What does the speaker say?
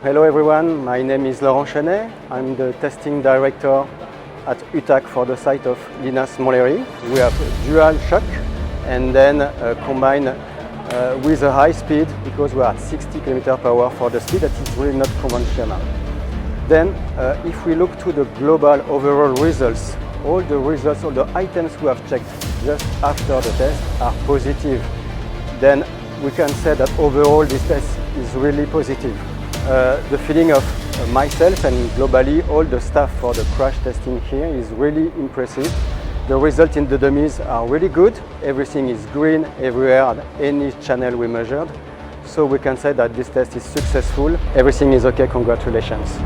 Hello everyone, my name is Lančane. I'm the testing director at UTAC for the site of Montlhéry. We have dual shock and then combined with a high speed because we are at 60 km/h for the speed that is really not conventional. Then if we look to the global overall results, all the items we have checked just after the test are positive. Then we can say that overall this test is really positive. The feeling of myself and globally all the staff for the crash testing here is really impressive. The results in the dummies are really good. Everything is green everywhere at any channel we measured. So we can say that this test is successful. Everything is okay, congratulations.